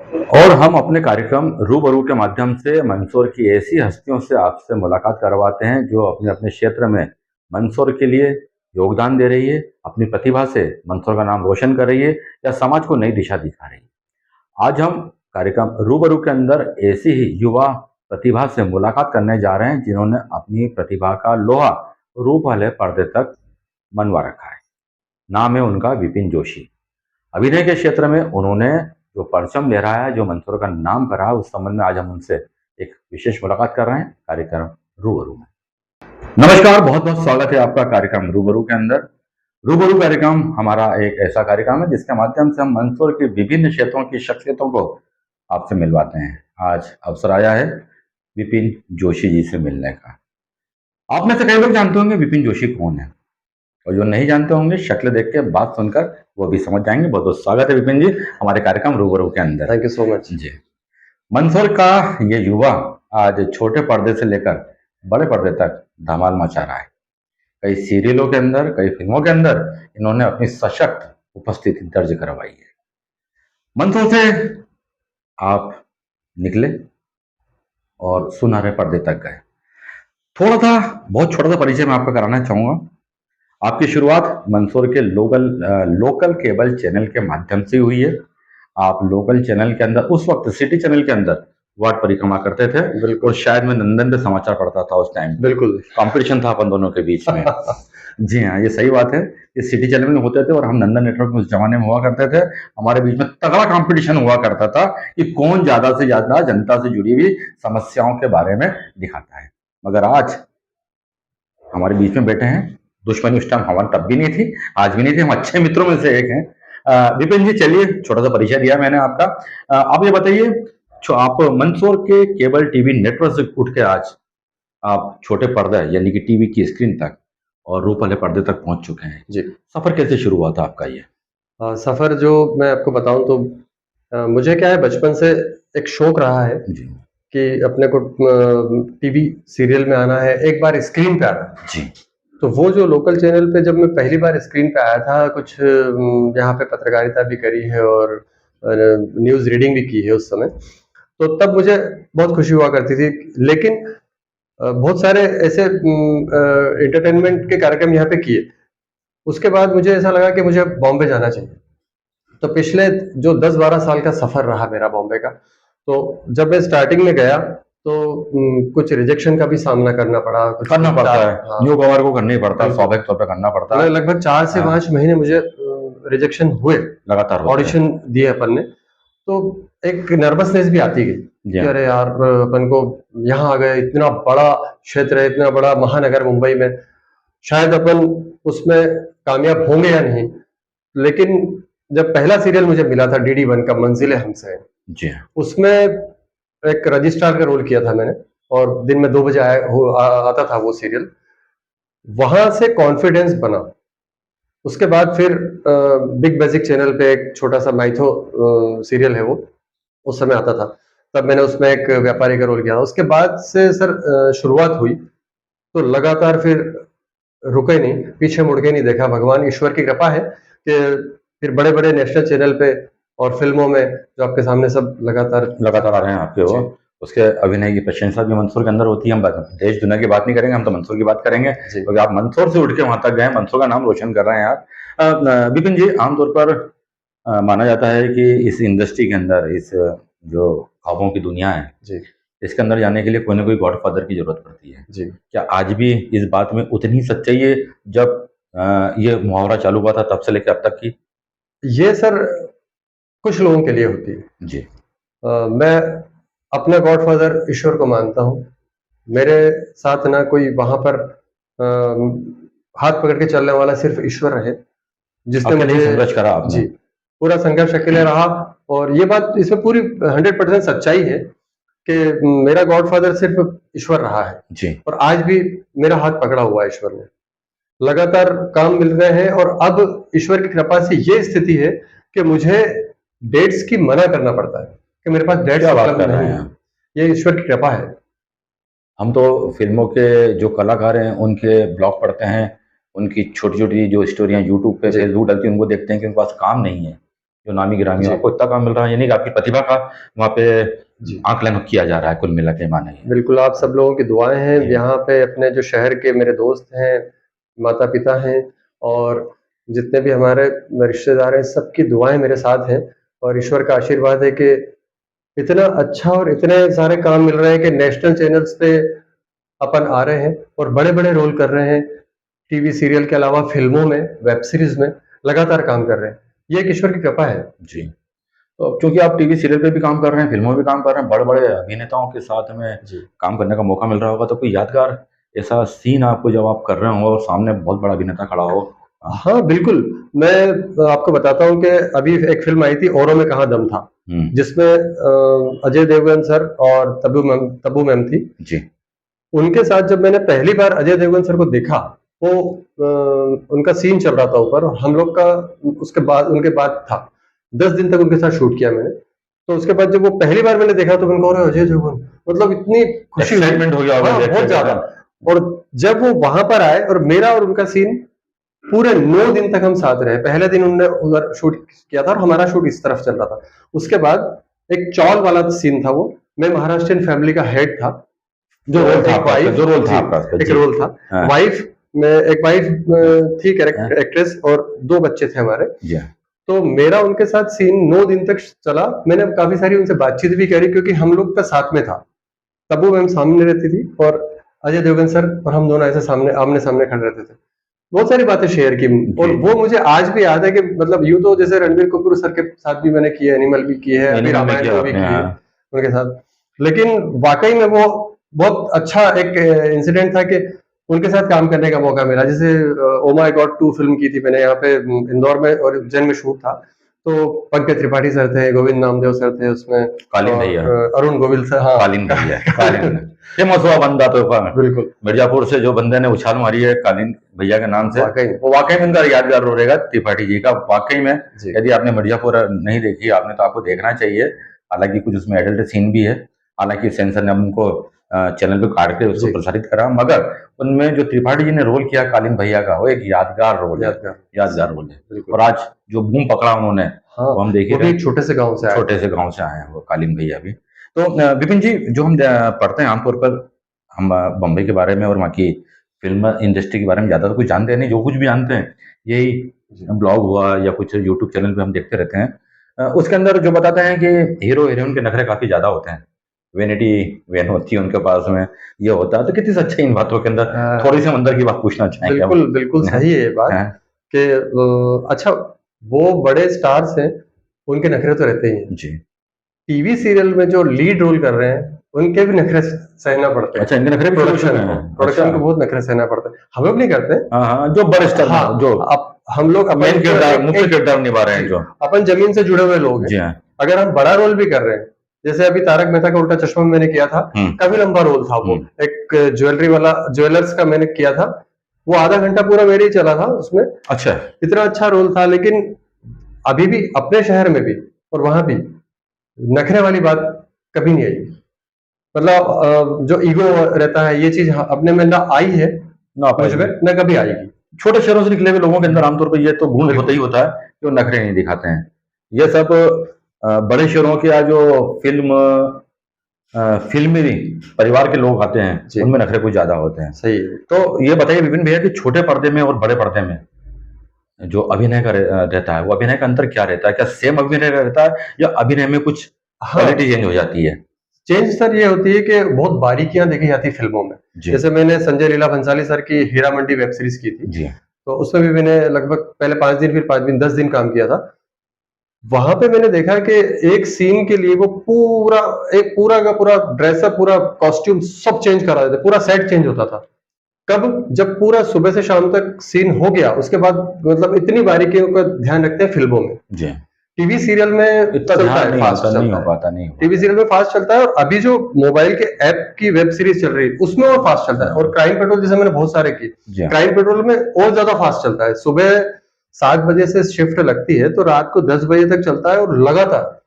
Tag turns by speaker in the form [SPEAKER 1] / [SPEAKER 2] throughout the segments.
[SPEAKER 1] और हम अपने कार्यक्रम रूबरू के माध्यम से मंदसौर की ऐसी हस्तियों से आपसे मुलाकात करवाते हैं जो अपने अपने क्षेत्र में मंदसौर के लिए योगदान दे रही है, अपनी प्रतिभा से मंदसौर का नाम रोशन कर रही है या समाज को नई दिशा दिखा रही है। आज हम कार्यक्रम रूबरू के अंदर ऐसी ही युवा प्रतिभा से मुलाकात करने जा रहे हैं जिन्होंने अपनी प्रतिभा का लोहा रूप वाले पर्दे तक मनवा रखा है। नाम है उनका विपिन जोशी। अभिनय के क्षेत्र में उन्होंने जो परचम लहराया है, जो मंदसौर का नाम करा, उस संबंध में आज हम उनसे एक विशेष मुलाकात कर रहे हैं कार्यक्रम रूबरू में। नमस्कार, बहुत बहुत स्वागत है आपका कार्यक्रम रूबरू के अंदर। रूबरू कार्यक्रम हमारा एक ऐसा कार्यक्रम है जिसके माध्यम से हम मंदसौर के विभिन्न क्षेत्रों की शख्सियतों को आपसे मिलवाते हैं। आज अवसर आया है विपिन जोशी जी से मिलने का। आप में से कई लोग जानते होंगे विपिन जोशी कौन है, और जो नहीं जानते होंगे शक्ल देख के बात सुनकर वो भी समझ जाएंगे। बहुत बहुत स्वागत है विपिन जी हमारे कार्यक्रम रूबरू के अंदर।
[SPEAKER 2] थैंक यू सो मच
[SPEAKER 1] जी। मंदसौर का ये युवा आज छोटे पर्दे से लेकर बड़े पर्दे तक धमाल मचा रहा है। कई सीरियलों के अंदर, कई फिल्मों के अंदर इन्होंने अपनी सशक्त उपस्थिति दर्ज करवाई है। मंदसौर से आप निकले और सुनहरे पर्दे तक गए। थोड़ा सा, बहुत छोटा सा परिचय मैं आपका कराना चाहूंगा। आपकी शुरुआत मंदसौर के लोकल केबल चैनल के माध्यम से हुई है। आप लोकल चैनल के अंदर, उस वक्त सिटी चैनल के अंदर वार्ड परिक्रमा करते थे।
[SPEAKER 2] बिल्कुल।
[SPEAKER 1] और शायद मैं नंदन पे समाचार पढ़ता था उस टाइम।
[SPEAKER 2] बिल्कुल।
[SPEAKER 1] कंपटीशन था अपन दोनों के बीच में। जी हाँ, ये सही बात है। ये सिटी चैनल में होते थे और हम नंदन नेटवर्क में उस जमाने में हुआ करते थे। हमारे बीच में तगड़ा कंपटीशन हुआ करता था कि कौन ज्यादा से ज्यादा जनता से जुड़ी हुई समस्याओं के बारे में दिखाता है। मगर आज हमारे बीच में बैठे हैं। दुश्मनी उस टाइम हमारी तब भी नहीं थी, आज भी नहीं थी। हम अच्छे मित्रों में से एक हैं। विपिन जी, चलिए, छोटा सा परिचय दिया मैंने आपका। आप ये बताइए, आप मंदसौर के केबल टीवी नेटवर्क से उठ के आज आप छोटे पर्दे यानी कि टीवी की स्क्रीन तक और रूप वाले पर्दे तक पहुंच चुके हैं।
[SPEAKER 2] जी।
[SPEAKER 1] सफर कैसे शुरू हुआ था आपका ये?
[SPEAKER 2] सफ़र जो मैं आपको बताऊं तो मुझे क्या है, बचपन से एक शौक रहा है
[SPEAKER 1] जी
[SPEAKER 2] कि अपने को टीवी सीरियल में आना है, एक बार स्क्रीन पे आना है।
[SPEAKER 1] जी।
[SPEAKER 2] तो वो जो लोकल चैनल पे जब मैं पहली बार स्क्रीन पे आया था, कुछ यहाँ पे पत्रकारिता भी करी है और न्यूज़ रीडिंग भी की है उस समय, तो तब मुझे बहुत खुशी हुआ करती थी। लेकिन बहुत सारे ऐसे एंटरटेनमेंट के कार्यक्रम यहाँ पे किए। उसके बाद मुझे ऐसा लगा कि मुझे बॉम्बे जाना चाहिए। तो पिछले जो 10-12 साल का सफ़र रहा मेरा बॉम्बे का, तो जब मैं स्टार्टिंग में गया तो कुछ रिजेक्शन का भी सामना करना पड़ा। कुछ
[SPEAKER 1] करना पड़ता है,
[SPEAKER 2] हाँ,
[SPEAKER 1] न्यू कवर को करना ही पड़ता है,
[SPEAKER 2] बिल्कुल।
[SPEAKER 1] स्वाभाविक तौर पे करना पड़ता है।
[SPEAKER 2] लगभग 4 से
[SPEAKER 1] हाँ।
[SPEAKER 2] 5 महीने मुझे रिजेक्शन हुए,
[SPEAKER 1] लगातार होते हैं।
[SPEAKER 2] ऑडिशन दिए अपन ने। तो एक नर्वसनेस भी आती गई
[SPEAKER 1] जी
[SPEAKER 2] कि
[SPEAKER 1] हाँ।
[SPEAKER 2] अरे यार, अपन को यहाँ आ गए, इतना बड़ा क्षेत्र है, इतना बड़ा महानगर मुंबई में, शायद अपन उसमें कामयाब होंगे या नहीं। लेकिन जब पहला सीरियल मुझे मिला था डीडी वन का, मंजिलें हमसे हैं,
[SPEAKER 1] जी हाँ।
[SPEAKER 2] उसमें एक रजिस्ट्रार का रोल किया था मैंने, और दिन में 2 बजे आता था वो सीरियल। वहां से कॉन्फिडेंस बना। उसके बाद फिर बिग बेसिक चैनल पे एक छोटा सा माइथो सीरियल है, वो उस समय आता था। तब मैंने उसमें एक व्यापारी का रोल किया था। उसके बाद से सर शुरुआत हुई तो लगातार फिर रुके नहीं, पीछे मुड़ के नहीं देखा। भगवान ईश्वर की कृपा है कि फिर बड़े बड़े नेशनल चैनल पे और फिल्मों में जो आपके सामने सब लगातार
[SPEAKER 1] आ रहे हैं आपके वो।
[SPEAKER 2] जी।
[SPEAKER 1] उसके अभिनय की प्रशंसा भी मंदसौर के अंदर होती है। हम देश दुनिया की बात नहीं करेंगे, हम तो मंदसौर की बात करेंगे
[SPEAKER 2] जी।
[SPEAKER 1] क्योंकि आप मंदसौर से उठ के वहां तक गए, मंदसौर का नाम रोशन कर रहे हैं आप। विपिन जी, आमतौर पर माना जाता है कि इस इंडस्ट्री के अंदर, इस जो ख्वाबों की दुनिया है,
[SPEAKER 2] जी।
[SPEAKER 1] इसके अंदर जाने के लिए कोई ना कोई गॉडफादर की जरूरत पड़ती है।
[SPEAKER 2] जी।
[SPEAKER 1] क्या आज भी इस बात में उतनी सच्चाई है जब ये मुहावरा चालू हुआ था तब से लेकर अब तक की?
[SPEAKER 2] ये सर कुछ लोगों के लिए होती है।
[SPEAKER 1] जी।
[SPEAKER 2] मैं अपना गॉडफादर ईश्वर को मानता हूँ। मेरे साथ ना कोई वहां पर हाथ पकड़ के चलने वाला, सिर्फ ईश्वर रहे जिसने
[SPEAKER 1] अकेले ही
[SPEAKER 2] मुझे।
[SPEAKER 1] संघर्ष करा आपने।
[SPEAKER 2] जी। पूरा संघर्ष अकेले रहा। और ये बात, इसमें पूरी 100% सच्चाई है कि मेरा गॉडफादर सिर्फ ईश्वर रहा है।
[SPEAKER 1] जी।
[SPEAKER 2] और आज भी मेरा हाथ पकड़ा हुआ है ईश्वर ने। लगातार काम मिल रहे हैं और अब ईश्वर की कृपा से ये स्थिति है कि मुझे डेट्स की मना करना पड़ता है कि मेरे पास डेट्स
[SPEAKER 1] क्या बात
[SPEAKER 2] उपलब्ध
[SPEAKER 1] कर रहे
[SPEAKER 2] नहीं
[SPEAKER 1] हैं
[SPEAKER 2] है।
[SPEAKER 1] आप?
[SPEAKER 2] ये ईश्वर की कृपा है।
[SPEAKER 1] हम तो फिल्मों के जो कलाकार हैं उनके ब्लॉग पढ़ते हैं, उनकी छोटी छोटी जो स्टोरियां यूट्यूब पे,
[SPEAKER 2] जी।
[SPEAKER 1] फेसबुक डलती हैं, उनको देखते हैं कि उनके पास काम नहीं है, जो नामी गिरामी
[SPEAKER 2] जी
[SPEAKER 1] आपको इतना काम मिल रहा है, यानी कि आपकी प्रतिभा का वहाँ पे
[SPEAKER 2] जी
[SPEAKER 1] आकलन किया जा रहा है, कुल मिला के माना ये।
[SPEAKER 2] बिल्कुल, आप सब लोगों की दुआएं हैं।
[SPEAKER 1] जी
[SPEAKER 2] यहाँ पे अपने जो शहर के मेरे दोस्त हैं, माता पिता हैं, और जितने भी हमारे रिश्तेदार हैं, सबकी दुआएं मेरे साथ हैं। और ईश्वर का आशीर्वाद है कि इतना अच्छा और इतने सारे काम मिल रहे हैं कि नेशनल चैनल्स पे अपन आ रहे हैं और बड़े-बड़े रोल कर रहे हैं। टीवी सीरियल के अलावा फ़िल्मों में, वेब सीरीज़ में लगातार काम कर रहे हैं। ये एक ईश्वर की कृपा है।
[SPEAKER 1] जी। तो क्योंकि आप टीवी सीरियल पे भी काम कर रहे हैं, फिल्मों में भी काम कर रहे हैं, बड़े-बड़े अभिनेताओं के साथ में
[SPEAKER 2] जी।
[SPEAKER 1] काम करने का मौका मिल रहा होगा, तो कोई यादगार ऐसा सीन आपको जब आप कर रहे हो और सामने बहुत बड़ा अभिनेता खड़ा हो?
[SPEAKER 2] हाँ, बिल्कुल। मैं आपको बताता हूँ कि अभी एक फ़िल्म आई थी, औरों में कहाँ दम था,
[SPEAKER 1] हुँ,
[SPEAKER 2] जिसमें अजय देवगन सर और तब्बू मैम थी।
[SPEAKER 1] जी,
[SPEAKER 2] उनके साथ जब मैंने पहली बार अजय देवगन सर को देखा, वो उनका सीन चल रहा था ऊपर, और हम लोग का उसके बाद उनके बाद था। 10 दिन तक उनके साथ शूट किया मैंने। तो उसके बाद जब वो पहली बार मैंने देखा तो मैंने कहा, "अरे! अजय देवगन।" मतलब इतनी खुशी हुई।
[SPEAKER 1] एक्साइटमेंट हो गया होगा
[SPEAKER 2] हाँ,
[SPEAKER 1] देख
[SPEAKER 2] बहुत
[SPEAKER 1] के
[SPEAKER 2] ज़्यादा।
[SPEAKER 1] जैसे।
[SPEAKER 2] और जब वो वहाँ पर आए और मेरा और उनका सीन पूरे 9 दिन तक हम साथ रहे। पहले दिन उन्होंने उधर शूट किया था और हमारा शूट इस तरफ चल रहा था। उसके बाद एक चौल वाला सीन था वो। मैं महाराष्ट्रियन फैमिली का हेड था।
[SPEAKER 1] जो रोल था
[SPEAKER 2] एक
[SPEAKER 1] आपका,
[SPEAKER 2] वाइफ,
[SPEAKER 1] जो रोल था
[SPEAKER 2] जी,
[SPEAKER 1] आपका उसका,
[SPEAKER 2] एक
[SPEAKER 1] जी।
[SPEAKER 2] रोल था।
[SPEAKER 1] हाँ,
[SPEAKER 2] वाइफ में एक वाइफ थी,
[SPEAKER 1] हाँ,
[SPEAKER 2] एक्ट्रेस, और 2 बच्चे थे हमारे।
[SPEAKER 1] जी हाँ,
[SPEAKER 2] तो मेरा उनके साथ सीन 9 दिन तक चला। मैंने काफ़ी सारी उनसे बातचीत भी करी क्योंकि हम लोग का साथ में था। तब्बू मैम सामने रहती थी और अजय देवगन सर और हम दोनों ऐसे सामने आमने-सामने खड़े रहते थे। बहुत सारी बातें शेयर की, और
[SPEAKER 1] जी,
[SPEAKER 2] वो मुझे आज भी याद है कि मतलब यूँ तो जैसे रणबीर कपूर सर के साथ भी मैंने की है, एनिमल भी की है, अभी
[SPEAKER 1] एनिमल में
[SPEAKER 2] रामायण
[SPEAKER 1] किया
[SPEAKER 2] 2 भी
[SPEAKER 1] आपने,
[SPEAKER 2] की है
[SPEAKER 1] हाँ,
[SPEAKER 2] उनके साथ। लेकिन वाक़ई में वो बहुत अच्छा एक इंसिडेंट था कि उनके साथ काम करने का मौका मिला। जैसे ओह माय गॉड 2 फ़िल्म की थी मैंने यहाँ पे इंदौर में, और उज्जैन में शूट था। तो पंकज त्रिपाठी सर थे, गोविंद नामदेव सर थे उसमें,
[SPEAKER 1] कालीन
[SPEAKER 2] और
[SPEAKER 1] भैया,
[SPEAKER 2] अरुण गोविल सर, हाँ।
[SPEAKER 1] कालीन भैया, कालीन। फेमस हुआ बंदा तो
[SPEAKER 2] बिल्कुल,
[SPEAKER 1] मिर्जापुर से जो बंदे ने उछाल मारी है कालीन भैया के नाम से,
[SPEAKER 2] वाक़ई में।
[SPEAKER 1] वो वाकई में उनका यादगार रोल रहेगा त्रिपाठी जी का, वाकई में।
[SPEAKER 2] जी,
[SPEAKER 1] यदि आपने मिर्जापुर नहीं देखी आपने, तो आपको देखना चाहिए। हालांकि कुछ उसमें एडल्ट सीन भी है, हालांकि सेंसर ने उनको चैनल पे काट के उसको
[SPEAKER 2] जी,
[SPEAKER 1] प्रसारित करा, मगर उनमें जो त्रिपाठी जी ने रोल किया कालीन भैया का, वो एक यादगार रोल है,
[SPEAKER 2] यादगार।
[SPEAKER 1] यादगार रोल है।
[SPEAKER 2] बिल्कुल।
[SPEAKER 1] और आज जो बूम पकड़ा उन्होंने,
[SPEAKER 2] हाँ,
[SPEAKER 1] वो हम देख ही
[SPEAKER 2] वो भी
[SPEAKER 1] रहे
[SPEAKER 2] एक
[SPEAKER 1] हैं।
[SPEAKER 2] छोटे से गाँव से आए
[SPEAKER 1] छोटे
[SPEAKER 2] थे।
[SPEAKER 1] से गांव से आए हैं वो कालीन भैया भी। तो विपिन जी, जो हम पढ़ते हैं आमतौर पर, हम बम्बई के बारे में और वहाँ की फिल्म इंडस्ट्री के बारे में ज़्यादा तो कुछ जानते नहीं, जो कुछ भी जानते हैं यही
[SPEAKER 2] जी,
[SPEAKER 1] ब्लॉग हुआ या कुछ यूट्यूब चैनल पे हम देखते रहते हैं। उसके अंदर जो बताते हैं कि हीरो हीरोइन के नखरे काफ़ी ज़्यादा होते हैं, वेनिटी वैन होती है उनके पास में, ये होता है, तो कितनी सच्चाई इन बातों के अंदर, थोड़ी सी हम अंदर की बात पूछना चाहेंगे हम।
[SPEAKER 2] बिल्कुल, बिल्कुल सही है ये बात
[SPEAKER 1] हैं?
[SPEAKER 2] कि अच्छा, वो बड़े स्टार्स हैं, उनके नखरे तो रहते ही हैं।
[SPEAKER 1] जी।
[SPEAKER 2] टीवी सीरियल में जो लीड रोल कर रहे हैं, उनके भी नखरे सहना पड़ते हैं।
[SPEAKER 1] अच्छा, इनके नखरे भी शुरू हो चुके हैं? अच्छा।
[SPEAKER 2] प्रोडक्शन को बहुत नखरे सहना पड़ता है। हम लोग नहीं करते।
[SPEAKER 1] हाँ, हाँ, जो बड़े स्टार,
[SPEAKER 2] हाँ,
[SPEAKER 1] जो
[SPEAKER 2] अब हम लोग
[SPEAKER 1] मेन
[SPEAKER 2] अपन जो
[SPEAKER 1] किरदार,
[SPEAKER 2] एक
[SPEAKER 1] मुख्य
[SPEAKER 2] एक
[SPEAKER 1] किरदार निभा रहे हैं
[SPEAKER 2] जी,
[SPEAKER 1] जो।
[SPEAKER 2] अपन ज़मीन से जुड़े हुए लोग हैं।
[SPEAKER 1] जी हाँ।
[SPEAKER 2] अगर हम बड़ा रोल भी कर रहे हैं, जैसे अभी तारक मेहता का उल्टा चश्मा में मैंने किया था,
[SPEAKER 1] हुँ,
[SPEAKER 2] काफ़ी लंबा रोल था वो।
[SPEAKER 1] हुँ।
[SPEAKER 2] एक ज्वेलरी वाला, ज्वेलर्स का मैंने किया था। वो आधा घंटा पूरा मेरे ही चला था उसमें।
[SPEAKER 1] अच्छा।
[SPEAKER 2] इतना अच्छा रोल था, लेकिन अभी भी अपने शहर में भी और वहाँ भी नखरे वाली बात कभी नहीं आई। मतलब जो ईगो रहता है, ये चीज़ अपने में ना आई है,
[SPEAKER 1] ना
[SPEAKER 2] मुझ में
[SPEAKER 1] पाएगी।
[SPEAKER 2] ना कभी आएगी।
[SPEAKER 1] छोटे शहरों से निकले हुए लोगों के अंदर आमतौर पर ये तो गुण होता
[SPEAKER 2] बिल्कुल,
[SPEAKER 1] ही होता है कि वो नखरे नहीं दिखाते हैं। ये सब बड़े शहरों के या जो फ़िल्म फ़िल्मी परिवार के लोग आते हैं,
[SPEAKER 2] जी,
[SPEAKER 1] उनमें नखरे कुछ ज़्यादा होते हैं।
[SPEAKER 2] सही है।
[SPEAKER 1] तो ये बताइए विपिन भैया कि छोटे पर्दे में और बड़े पर्दे में जो अभिनय का रहता है, वो अभिनय का अंतर क्या रहता है? क्या सेम अभिनय रहता है या अभिनय में कुछ
[SPEAKER 2] हाँ,
[SPEAKER 1] क्वालिटी चेंज हो जाती है?
[SPEAKER 2] चेंज सर ये होती है कि बहुत बारीकियाँ देखी जाती है फ़िल्मों में।
[SPEAKER 1] जी,
[SPEAKER 2] जैसे मैंने संजय लीला भंसाली सर की हीरा मंडी वेब सीरीज़ की थी,
[SPEAKER 1] जी।
[SPEAKER 2] तो उसमें भी मैंने लगभग पहले 5 दिन, फिर 5 दिन, 10 दिन काम किया था। वहाँ पे मैंने देखा कि एक सीन के लिए वो पूरा एक पूरा का पूरा ड्रेसअप, पूरा कॉस्ट्यूम सब चेंज करा देते, पूरा सेट चेंज होता था। कब? जब पूरा सुबह से शाम तक सीन हो गया, उसके बाद मतलब इतनी बारीकियों का ध्यान रखते हैं फ़िल्मों में।
[SPEAKER 1] जी।
[SPEAKER 2] टीवी सीरियल में
[SPEAKER 1] इतना
[SPEAKER 2] चलता
[SPEAKER 1] ध्यान
[SPEAKER 2] है,
[SPEAKER 1] नहीं
[SPEAKER 2] फास्ट
[SPEAKER 1] होता, नहीं
[SPEAKER 2] चलता
[SPEAKER 1] हो
[SPEAKER 2] है।
[SPEAKER 1] पाता, नहीं हो
[SPEAKER 2] टीवी
[SPEAKER 1] पाता।
[SPEAKER 2] सीरियल में फास्ट चलता है, और अभी जो मोबाइल के ऐप की वेब सीरीज़ चल रही है, उसमें और फास्ट चलता है। और क्राइम पेट्रोल जैसे मैंने बहुत सारे की।
[SPEAKER 1] जी हाँ।
[SPEAKER 2] क्राइम पेट्रोल में और ज़्यादा फास्ट चलता है। सुबह 7 बजे से शिफ्ट लगती है, तो रात को 10 बजे तक चलता है, और लगातार।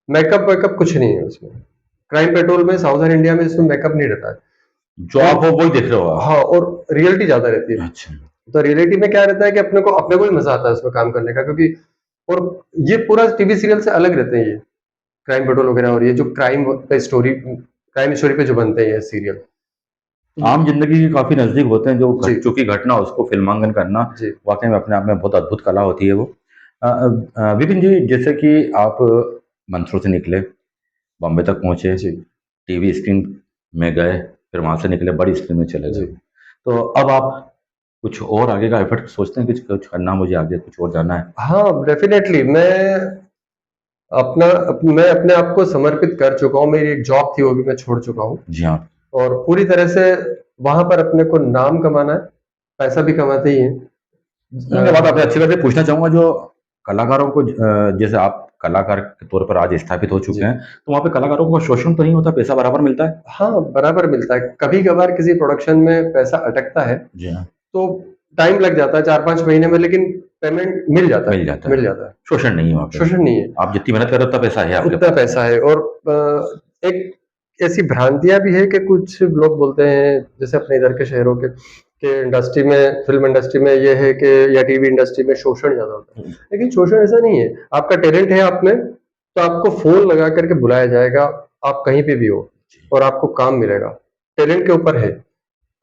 [SPEAKER 2] मेकअप-वेकअप कुछ नहीं है उसमें। क्राइम पेट्रोल में साउथर्न इंडिया में इसमें मेकअप नहीं रहता है।
[SPEAKER 1] जो आप हो वही देख रहे हो आप।
[SPEAKER 2] हाँ, और रियलिटी ज़्यादा रहती है।
[SPEAKER 1] अच्छा।
[SPEAKER 2] तो रियलिटी में क्या रहता है कि अपने को ही मज़ा आता है उसमें काम करने का, क्योंकि और ये पूरा टीवी सीरियल से अलग रहते हैं ये क्राइम पेट्रोल वगैरह, और ये जो क्राइम पे स्टोरी, क्राइम स्टोरी पे जो बनते हैं ये सीरियल
[SPEAKER 1] आम जिंदगी के काफी नजदीक होते हैं, जो
[SPEAKER 2] जी
[SPEAKER 1] घट चुकी घटना उसको फिल्मांकन करना
[SPEAKER 2] जी
[SPEAKER 1] वाकई में अपने आप में बहुत अद्भुत कला होती है वो। विपिन जी, जैसे कि आप मंदसौर से निकले, बॉम्बे तक पहुंचे,
[SPEAKER 2] जी
[SPEAKER 1] टीवी स्क्रीन में गए, फिर वहां से निकले बड़ी स्क्रीन में चले
[SPEAKER 2] जी।
[SPEAKER 1] गए, तो अब आप कुछ और आगे का एफर्ट सोचते हैं कि कुछ करना, मुझे आगे कुछ और जाना है?
[SPEAKER 2] हाँ डेफिनेटली, मैं अपने आप को समर्पित कर चुका हूँ। मेरी एक जॉब थी वो भी मैं छोड़ चुका हूँ,
[SPEAKER 1] जी हाँ।
[SPEAKER 2] और पूरी तरह से वहां पर अपने को नाम कमाना है, पैसा भी कमाते ही है।
[SPEAKER 1] ये बात आपने अच्छी बात है, पूछना चाहूंगा जो कलाकारों को जैसे आप कलाकार के तौर पर आज स्थापित हो
[SPEAKER 2] जी
[SPEAKER 1] चुके हैं, तो वहाँ पे कलाकारों को शोषण तो नहीं होता, पैसा बराबर मिलता है?
[SPEAKER 2] हाँ, बराबर मिलता है। कभी कभार किसी प्रोडक्शन में पैसा अटकता है
[SPEAKER 1] जी हाँ।
[SPEAKER 2] तो टाइम लग जाता है 4-5 महीने में, लेकिन पेमेंट मिल जाता है,
[SPEAKER 1] मिल जाता है,
[SPEAKER 2] मिल जाता है।
[SPEAKER 1] शोषण नहीं है वहाँ पे,
[SPEAKER 2] शोषण नहीं है,
[SPEAKER 1] आप जितनी मेहनत करो उतना पैसा है आपके
[SPEAKER 2] उतना
[SPEAKER 1] पास।
[SPEAKER 2] पैसा है। और एक ऐसी भ्रांतियां भी है कि कुछ लोग बोलते हैं, जैसे अपने इधर के शहरों के इंडस्ट्री में, फिल्म इंडस्ट्री में ये है कि, या टीवी इंडस्ट्री में शोषण ज्यादा होता है, लेकिन शोषण ऐसा नहीं है। आपका टैलेंट है आप में, तो आपको फोन लगा करके बुलाया जाएगा, आप कहीं पे भी हो, और आपको काम मिलेगा। टैलेंट के ऊपर है,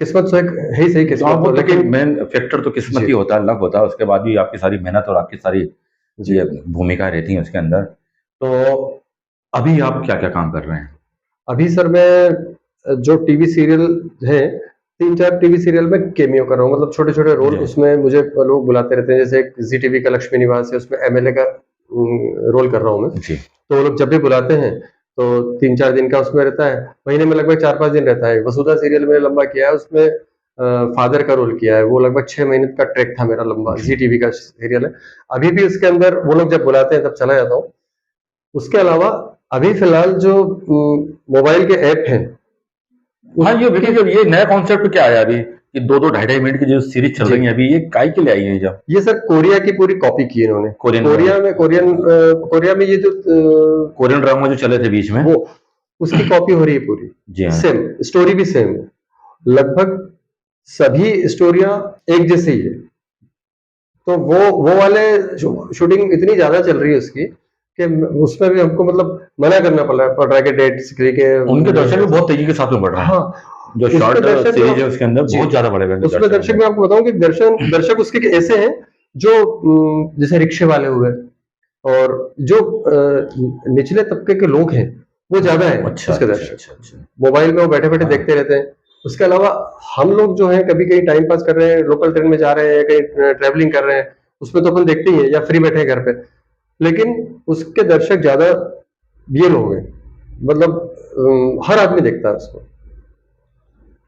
[SPEAKER 2] किस्मत तो एक है ही सही
[SPEAKER 1] तो आप
[SPEAKER 2] किस्मत तो,
[SPEAKER 1] बोलते हैं कि
[SPEAKER 2] लेकिन
[SPEAKER 1] मेन फैक्टर तो किस्मत
[SPEAKER 2] जी
[SPEAKER 1] ही होता है, लक होता है, उसके बाद भी आपकी सारी मेहनत और आपकी सारी
[SPEAKER 2] जी।
[SPEAKER 1] ये भूमिका रहती है उसके अंदर। तो अभी आप क्या क्या काम कर रहे हैं?
[SPEAKER 2] अभी सर मैं जो टीवी सीरियल है, 3-4 टीवी सीरियल में केमियो कर रहा हूँ, मतलब छोटे छोटे रोल।
[SPEAKER 1] जी
[SPEAKER 2] उसमें मुझे लोग बुलाते रहते हैं, जैसे एक जी टीवी का लक्ष्मी निवास है, उसमें एमएलए का रोल कर रहा हूँ मैं।
[SPEAKER 1] जी।
[SPEAKER 2] तो वो लोग जब भी बुलाते हैं तो 3-4 दिन का उसमें रहता है, महीने में लगभग 4-5 दिन रहता है। वसुधा सीरियल मैंने लंबा किया है, उसमें फादर का रोल किया है, वो लगभग 6 महीने का ट्रैक था मेरा लंबा।
[SPEAKER 1] जी
[SPEAKER 2] जी टीवी का सीरियल है। अभी भी उसके अंदर वो लोग जब बुलाते हैं तब चला जाता हूँ। उसके अलावा अभी फिलहाल जो मोबाइल के ऐप हैं,
[SPEAKER 1] हाँ, ये
[SPEAKER 2] उसके
[SPEAKER 1] विपिन जी, ये नया कॉन्सेप्ट क्या आया अभी, कि 2-2 ढाई-ढाई मिनट की जो सीरीज चल
[SPEAKER 2] जी,
[SPEAKER 1] रही है अभी, ये काय के लिए आई है जब?
[SPEAKER 2] ये सर कोरिया की पूरी कॉपी की है इन्होंने।
[SPEAKER 1] कोरियन
[SPEAKER 2] कोरिया में ये जो
[SPEAKER 1] कोरियन ड्रामा जो चले थे बीच में।
[SPEAKER 2] वो उसकी कॉपी हो रही है पूरी,
[SPEAKER 1] जी हाँ।
[SPEAKER 2] सेम स्टोरी भी सेम है, लगभग सभी स्टोरियां एक जैसे ही है। तो वो वाले शूटिंग इतनी ज्यादा चल रही है उसकी कि उसमें भी हमको मतलब मना करना पड़ रहा है कि डेट्स के
[SPEAKER 1] उनके दर्शक भी बहुत तेजी के साथ में बढ़ रहे हैं।
[SPEAKER 2] हाँ,
[SPEAKER 1] जो
[SPEAKER 2] उसमें
[SPEAKER 1] शॉर्ट
[SPEAKER 2] दर्शक
[SPEAKER 1] सीरीज है उसके अंदर
[SPEAKER 2] जी,
[SPEAKER 1] बहुत ज्यादा बढ़े हुए हैं
[SPEAKER 2] उसमें दर्शक मैं आपको बताऊं कि दर्शक उसके ऐसे हैं जो जैसे रिक्शे वाले हुए, और जो निचले तबके के लोग हैं वो ज्यादा है
[SPEAKER 1] अच्छा
[SPEAKER 2] उसके
[SPEAKER 1] अच्छा
[SPEAKER 2] दर्शक।
[SPEAKER 1] अच्छा अच्छा।
[SPEAKER 2] मोबाइल में वो बैठे बैठे
[SPEAKER 1] हाँ।
[SPEAKER 2] देखते रहते हैं। उसके अलावा हम लोग जो है कभी कहीं टाइम पास कर रहे हैं, लोकल ट्रेन में जा रहे हैं, कहीं ट्रेवलिंग कर रहे हैं, उसमें तो अपन देखते ही है, या फ्री बैठे हैं घर पे, लेकिन उसके दर्शक ज्यादा ये लोग हैं, मतलब हर आदमी देखता है उसको।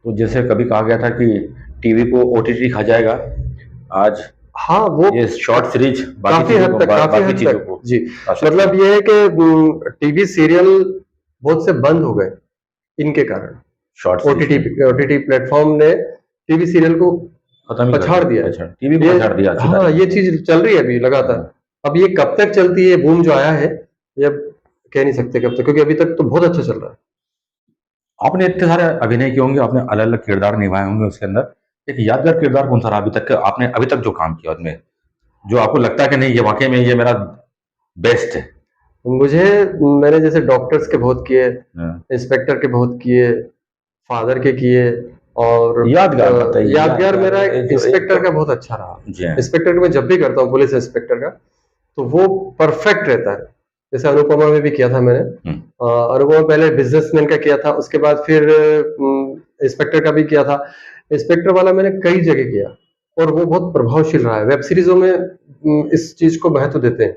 [SPEAKER 1] तो जैसे कभी कहा गया था कि टीवी को ओटीटी खा जाएगा, आज
[SPEAKER 2] हाँ, वो
[SPEAKER 1] ये शॉर्ट सीरीज बाकी
[SPEAKER 2] काफी
[SPEAKER 1] चीजों
[SPEAKER 2] हद
[SPEAKER 1] को
[SPEAKER 2] तक, काफी
[SPEAKER 1] बाकी
[SPEAKER 2] हद
[SPEAKER 1] चीजों
[SPEAKER 2] तक
[SPEAKER 1] को
[SPEAKER 2] जी।
[SPEAKER 1] खा सकती है।
[SPEAKER 2] मतलब ये है कि टीवी सीरियल बहुत से बंद हो गए इनके कारण।
[SPEAKER 1] शॉर्ट
[SPEAKER 2] ओटीटी प्लेटफॉर्म ने टीवी सीरियल को
[SPEAKER 1] खत्म ही कर
[SPEAKER 2] पछाड़ दिया है।
[SPEAKER 1] अच्छा, टीवी को
[SPEAKER 2] ये
[SPEAKER 1] पछाड़ दिया अच्छी
[SPEAKER 2] हाँ,
[SPEAKER 1] तारीफ
[SPEAKER 2] ये
[SPEAKER 1] में।
[SPEAKER 2] चीज चल रही है अभी लगातार। अब ये कब तक चलती है, बूम जो आया है, ये अब कह नहीं सकते कब तक, क्योंकि अभी तक तो बहुत अच्छा चल रहा है।
[SPEAKER 1] आपने इतने सारे अभिनय किए होंगे, आपने अलग अलग किरदार निभाए होंगे उसके अंदर, एक यादगार किरदार कौन सा रहा अभी तक का, आपने अभी तक जो काम किया उसमें, जो आपको लगता है कि नहीं ये वाकई में ये मेरा बेस्ट है?
[SPEAKER 2] मुझे, मैंने जैसे डॉक्टर्स के बहुत किए,
[SPEAKER 1] हाँ।
[SPEAKER 2] इंस्पेक्टर के बहुत किए, फादर के किए, और
[SPEAKER 1] यादगार बताइए,
[SPEAKER 2] यादगार मेरा
[SPEAKER 1] जो एक
[SPEAKER 2] इंस्पेक्टर का बहुत अच्छा रहा।
[SPEAKER 1] जी हाँ।
[SPEAKER 2] इंस्पेक्टर का मैं जब भी करता हूँ, पुलिस इंस्पेक्टर का, तो वो परफेक्ट रहता है। जैसे अनुपमा में भी किया था मैंने। अनुपमा पहले बिजनेसमैन का किया था, उसके बाद फिर इंस्पेक्टर का भी किया था। इंस्पेक्टर वाला मैंने कई जगह किया, और वो बहुत प्रभावशील रहा है। वेब सीरीजों में इस चीज को महत्व देते हैं,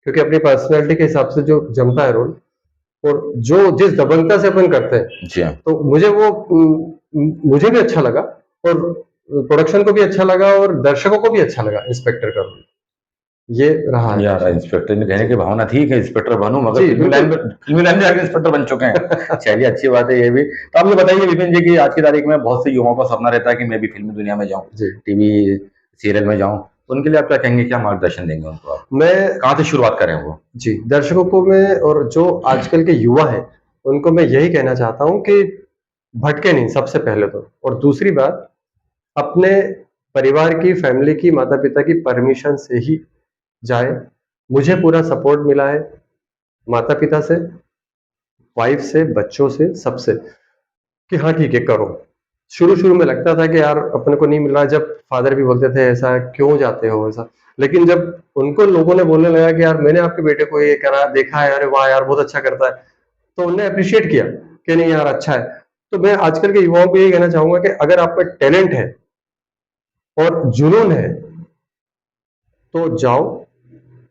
[SPEAKER 2] क्योंकि अपनी पर्सनैलिटी के हिसाब से जो जमता है रोल, और जो जिस दबंगता से अपन करते हैं,
[SPEAKER 1] जी हाँ।
[SPEAKER 2] तो मुझे भी अच्छा लगा, और प्रोडक्शन को भी अच्छा लगा, और दर्शकों को भी अच्छा लगा इंस्पेक्टर का रोल। ये रहा है
[SPEAKER 1] यार इंस्पेक्टर में कहने की भावना थी कि इंस्पेक्टर बनूं, मगर
[SPEAKER 2] जी,
[SPEAKER 1] फिल्मी लाइन में जाके इंस्पेक्टर बन चुके हैं। चलिए, अच्छी बात है ये भी। तो आप ये बताइए विपिन जी, की आज की तारीख में बहुत से युवाओं का सपना रहता है कि मैं भी फिल्मी दुनिया में जाऊं,
[SPEAKER 2] जी।
[SPEAKER 1] टीवी सीरियल में जाऊं, तो उनके लिए आप क्या कहेंगे, क्या मार्गदर्शन देंगे उनको, आप
[SPEAKER 2] मैं
[SPEAKER 1] कहाँ से शुरुआत करें वो?
[SPEAKER 2] जी, दर्शकों को मैं, और जो आजकल के युवा हैं, उनको मैं यही कहना चाहता हूँ कि भटके नहीं, सबसे पहले तो। और दूसरी बात, अपने परिवार की, फैमिली की, माता पिता की परमिशन से ही जाए, मुझे पूरा सपोर्ट मिला है माता पिता से, वाइफ से, बच्चों से, सबसे, कि हाँ ठीक है करो। शुरू शुरू में लगता था कि यार अपने को नहीं मिल रहा, जब फादर भी बोलते थे ऐसा क्यों जाते हो ऐसा, लेकिन जब उनको लोगों ने बोलने लगा कि यार मैंने आपके बेटे को ये करा देखा है, अरे वाह यार बहुत अच्छा करता है, तो उन्हें अप्रिशिएट किया कि नहीं यार अच्छा है। तो मैं आजकल के युवाओं को यही कहना चाहूंगा कि अगर आप में टैलेंट है और जुनून है तो जाओ,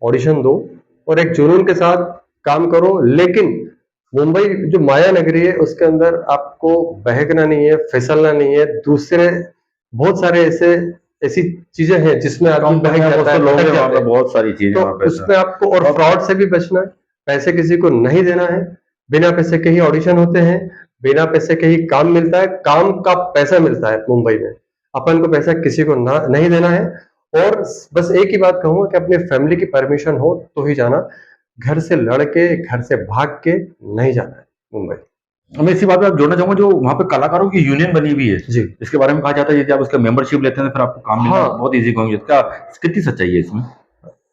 [SPEAKER 2] ऑडिशन दो और एक जुनून के साथ काम करो। लेकिन मुंबई जो माया नगरी है उसके अंदर आपको बहकना नहीं है, फिसलना नहीं है। दूसरे बहुत सारे ऐसी चीजें हैं जिसमें आदमी बहक जाता है,
[SPEAKER 1] लोग
[SPEAKER 2] भटक
[SPEAKER 1] हैं वहाँ
[SPEAKER 2] जाते
[SPEAKER 1] पे,
[SPEAKER 2] हैं।
[SPEAKER 1] बहुत सारी चीजें
[SPEAKER 2] तो
[SPEAKER 1] वहाँ पे
[SPEAKER 2] उसमें आपको और फ्रॉड से भी बचना है। पैसे किसी को नहीं देना है, बिना पैसे के ही ऑडिशन होते हैं, बिना पैसे के ही काम मिलता है, काम का पैसा मिलता है मुंबई में। अपन को पैसा किसी को ना नहीं देना है। और बस एक ही बात कहूंगा कि अपनी फैमिली की परमिशन हो तो ही जाना, घर से लड़के घर से भाग के नहीं जाना है मुंबई।
[SPEAKER 1] मैं इसी बात पे आप जोड़ना चाहूंगा, जो वहाँ पे कलाकारों की यूनियन बनी हुई है
[SPEAKER 2] जी
[SPEAKER 1] इसके बारे में कहा जाता है, यदि आप उसका मेंबरशिप लेते हैं तो फिर आपको काम मिलना
[SPEAKER 2] हाँ,
[SPEAKER 1] बहुत इजी होंगे, इसका कितनी सच्चाई है इसमें?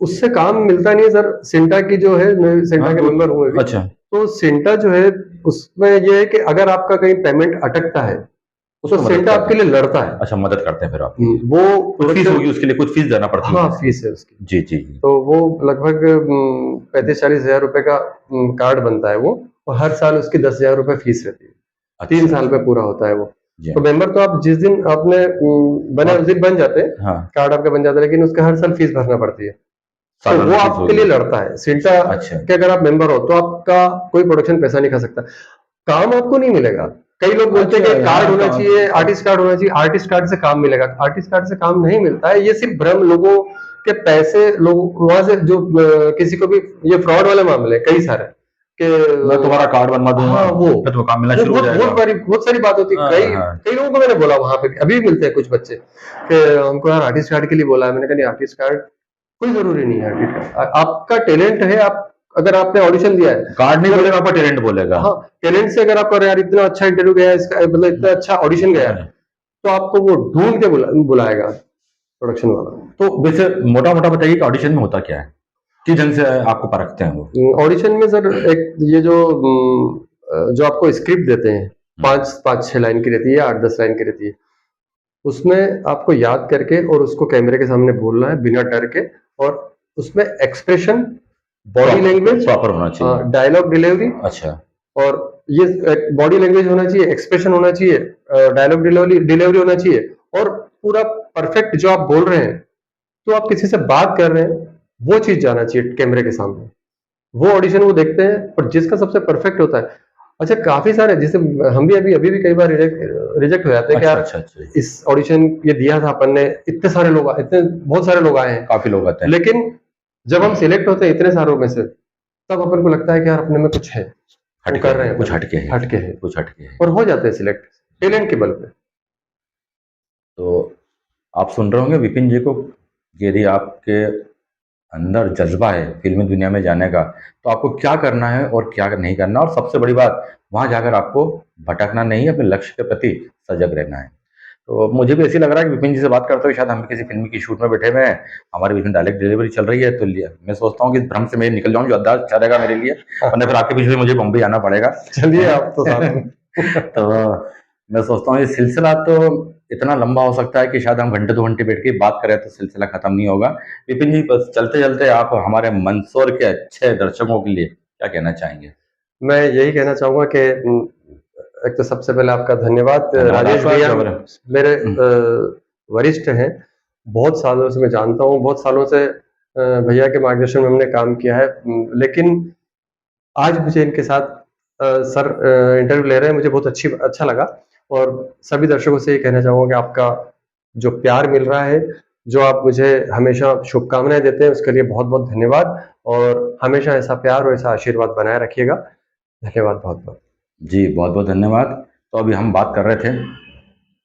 [SPEAKER 2] उससे काम मिलता नहीं है सर। सिंटा की जो है, मैं सिंटा
[SPEAKER 1] हाँ
[SPEAKER 2] के
[SPEAKER 1] तो
[SPEAKER 2] मेंबर हूँ अभी।
[SPEAKER 1] अच्छा,
[SPEAKER 2] तो सिंटा जो है उसमें ये है कि अगर आपका कहीं पेमेंट अटकता है तो
[SPEAKER 1] उसको मदद
[SPEAKER 2] सिंटा
[SPEAKER 1] करते
[SPEAKER 2] आपके
[SPEAKER 1] हैं।
[SPEAKER 2] लिए लड़ता है।
[SPEAKER 1] अच्छा, मदद करते हैं फिर आपके लिए।
[SPEAKER 2] वो
[SPEAKER 1] कुछ फीस
[SPEAKER 2] प्रोडक्शन,
[SPEAKER 1] होगी उसके लिए, कुछ फीस देना पड़ती
[SPEAKER 2] हाँ
[SPEAKER 1] होगी इसमें।
[SPEAKER 2] फीस है उसकी।
[SPEAKER 1] जी जी जी।
[SPEAKER 2] तो वो लगभग 35-40 हजार रुपए का कार्ड बनता है वो, और हर साल उसकी 10 हजार रुपए फीस रहती है।
[SPEAKER 1] अच्छा
[SPEAKER 2] 3 साल पे पूरा होता है वो।
[SPEAKER 1] जी
[SPEAKER 2] तो मेंबर तो आप जिस दिन आपने बने
[SPEAKER 1] हाँ
[SPEAKER 2] उस दिन बन जाते हैं,
[SPEAKER 1] हाँ,
[SPEAKER 2] कार्ड आपका बन जाता है, लेकिन उसका हर साल फीस भरना पड़ती है। तो
[SPEAKER 1] सालाना
[SPEAKER 2] वो
[SPEAKER 1] फीस
[SPEAKER 2] आपके
[SPEAKER 1] होगी।
[SPEAKER 2] लिए लड़ता है सिंटा
[SPEAKER 1] अच्छा
[SPEAKER 2] के। अगर आप मेंबर हो तो आपका कोई प्रोडक्शन पैसा नहीं खा सकता, काम आपको नहीं मिलेगा। कई लोग बोलते हैं
[SPEAKER 1] अच्छा,
[SPEAKER 2] कि कार्ड
[SPEAKER 1] यहाँ
[SPEAKER 2] होना
[SPEAKER 1] का
[SPEAKER 2] चाहिए, आर्टिस्ट कार्ड होना चाहिए, आर्टिस्ट कार्ड से काम मिलेगा। आर्टिस्ट कार्ड से काम नहीं मिलता है, ये सिर्फ भ्रम, लोगों के पैसे लोग वहां से जो किसी को भी, ये फ्रॉड वाले मामले कई सारे कि
[SPEAKER 1] मैं तुम्हारा कार्ड बनवा दूंगा,
[SPEAKER 2] हाँ
[SPEAKER 1] फिर तुम्हें काम मिलना
[SPEAKER 2] वो
[SPEAKER 1] शुरू हो जाएगा।
[SPEAKER 2] बहुत सारी बात होती है।
[SPEAKER 1] हाँ
[SPEAKER 2] कई
[SPEAKER 1] हाँ।
[SPEAKER 2] कई लोगों को मैंने बोला वहां पे भी, अभी भी मिलते हैं कुछ बच्चे कि हमको यार आर्टिस्ट कार्ड के लिए बोला है। मैंने कहा नहीं, आर्टिस्ट कार्ड कोई जरूरी नहीं है। आर्टिस्ट कार्ड आपका टैलेंट है, आप अगर आपने ऑडिशन दिया है,
[SPEAKER 1] कार्ड नहीं बोलेगा, आपका टैलेंट बोलेगा।
[SPEAKER 2] हाँ टैलेंट से अगर आपका यार इतना अच्छा इंटरव्यू गया है, इसका मतलब इतना अच्छा ऑडिशन गया है, तो आपको वो ढूंढ के बुलाएगा प्रोडक्शन वाला।
[SPEAKER 1] तो वैसे मोटा मोटा बताइए कि ऑडिशन में होता क्या है, किस ढंग से आपको परखते हैं वो?
[SPEAKER 2] ऑडिशन में सर एक ये जो आपको स्क्रिप्ट देते हैं, 5-6 लाइन की रहती है, 8-10 लाइन की रहती है। उसमें आपको याद करके और उसको कैमरे के सामने बोलना है बिना डर के। और उसमें एक्सप्रेशन, बॉडी लैंग्वेज,
[SPEAKER 1] प्रॉपर होना चाहिए।
[SPEAKER 2] डायलॉग डिलीवरी,
[SPEAKER 1] अच्छा
[SPEAKER 2] और ये बॉडी लैंग्वेज होना चाहिए, एक्सप्रेशन होना चाहिए, डायलॉग डिलीवरी होना चाहिए, और पूरा परफेक्ट जो आप बोल रहे हैं, तो आप किसी से बात कर रहे हैं, वो चीज जाना चाहिए कैमरे के सामने। वो ऑडिशन वो देखते हैं और जिसका सबसे परफेक्ट होता है। अच्छा काफी सारे, जैसे हम भी अभी भी कई बार रिजेक्ट हो जाते हैं कि
[SPEAKER 1] अच्छा
[SPEAKER 2] यार
[SPEAKER 1] अच्छा अच्छा,
[SPEAKER 2] इस ऑडिशन ये दिया था अपन ने, इतने सारे लोग इतने बहुत सारे लोग आए हैं,
[SPEAKER 1] काफी लोग आते हैं।
[SPEAKER 2] लेकिन जब हम सिलेक्ट होते हैं इतने सारों में से, तब अपन को लगता है कि यार अपने में कुछ है, वो
[SPEAKER 1] हटके
[SPEAKER 2] कर रहे हैं,
[SPEAKER 1] कुछ हटके है,
[SPEAKER 2] हटके है,
[SPEAKER 1] कुछ हटके है।
[SPEAKER 2] और हो जाते हैं सिलेक्ट टैलेंट के बल पे।
[SPEAKER 1] तो आप सुन रहे होंगे विपिन जी को, यदि आपके अंदर जज्बा है फिल्मी दुनिया में जाने का, तो आपको क्या करना है और क्या नहीं करना, और सबसे बड़ी बात वहां जाकर आपको भटकना नहीं है, अपने लक्ष्य के प्रति सजग रहना है। तो मुझे भी ऐसी लग रहा है कि विपिन जी से बात करते हुए शायद हम किसी फिल्म की शूट में बैठे हुए हैं, हमारे बीच में डायरेक्ट डिलीवरी चल रही है, तो मैं सोचता हूँ कि इस भ्रम से मैं निकल जाऊँ, जो अद्दाज अच्छा रहेगा मेरे लिए, वरना फिर आपके बीच में मुझे बम्बई आना पड़ेगा।
[SPEAKER 2] चलिए आप तो साथ में।
[SPEAKER 1] तो मैं सोचता हूँ ये सिलसिला तो इतना लंबा हो सकता है कि शायद हम घंटे 2 घंटे बैठ के बात करें तो सिलसिला खत्म नहीं होगा। विपिन जी, बस चलते चलते आप हमारे मंदसौर के अच्छे दर्शकों के लिए क्या कहना चाहेंगे?
[SPEAKER 2] मैं यही कहना चाहूंगा कि एक तो सबसे पहले आपका धन्यवाद राजेश
[SPEAKER 1] आपका
[SPEAKER 2] भैया, मेरे
[SPEAKER 1] हम्म,
[SPEAKER 2] वरिष्ठ हैं। बहुत सालों से मैं जानता हूँ, बहुत सालों से भैया के मार्गदर्शन में हमने काम किया है। लेकिन आज मुझे इनके साथ सर इंटरव्यू ले रहे हैं, मुझे बहुत अच्छा लगा। और सभी दर्शकों से ये कहना चाहूंगा कि आपका जो प्यार मिल रहा है, जो आप मुझे हमेशा शुभकामनाएं देते हैं, उसके लिए बहुत बहुत धन्यवाद। और हमेशा ऐसा प्यार और ऐसा आशीर्वाद बनाए रखिएगा। धन्यवाद बहुत बहुत।
[SPEAKER 1] जी बहुत बहुत धन्यवाद। तो अभी हम बात कर रहे थे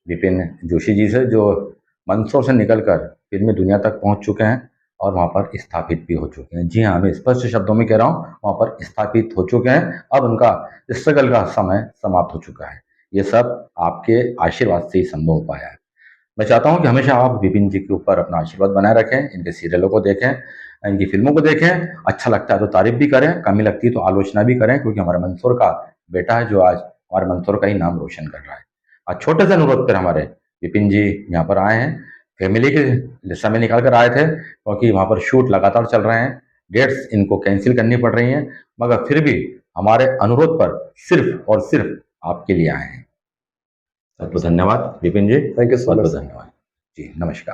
[SPEAKER 1] विपिन जोशी जी से, जो मंदसौर से निकलकर फिल्मी दुनिया तक पहुंच चुके हैं और वहां पर स्थापित भी हो चुके हैं। जी हाँ, मैं स्पष्ट शब्दों में कह रहा हूँ, वहां पर स्थापित हो चुके हैं। अब उनका स्ट्रगल का समय समाप्त हो चुका है। ये सब आपके आशीर्वाद से ही संभव हो पाया है। मैं चाहता हूं कि हमेशा आप विपिन जी के ऊपर अपना आशीर्वाद बनाए रखें, इनके सीरियलों को देखें। इनकी फिल्मों को देखें, अच्छा लगता है तो तारीफ भी करें, कमी लगती है तो आलोचना भी करें, क्योंकि हमारे मंसूर का बेटा है जो आज हमारे मंसूर का ही नाम रोशन कर रहा है। आज छोटे से अनुरोध पर हमारे विपिन जी यहाँ पर आए हैं, फैमिली के समय निकाल कर आए थे, क्योंकि वहाँ पर शूट लगातार चल रहे हैं, डेट्स इनको कैंसिल करनी पड़ रही हैं, मगर फिर भी हमारे अनुरोध पर सिर्फ और सिर्फ आपके लिए आए हैं। बहुत बहुत धन्यवाद विपिन जी,
[SPEAKER 2] थैंक यू सो
[SPEAKER 1] बहुत बहुत
[SPEAKER 2] मच।
[SPEAKER 1] धन्यवाद जी, नमस्कार।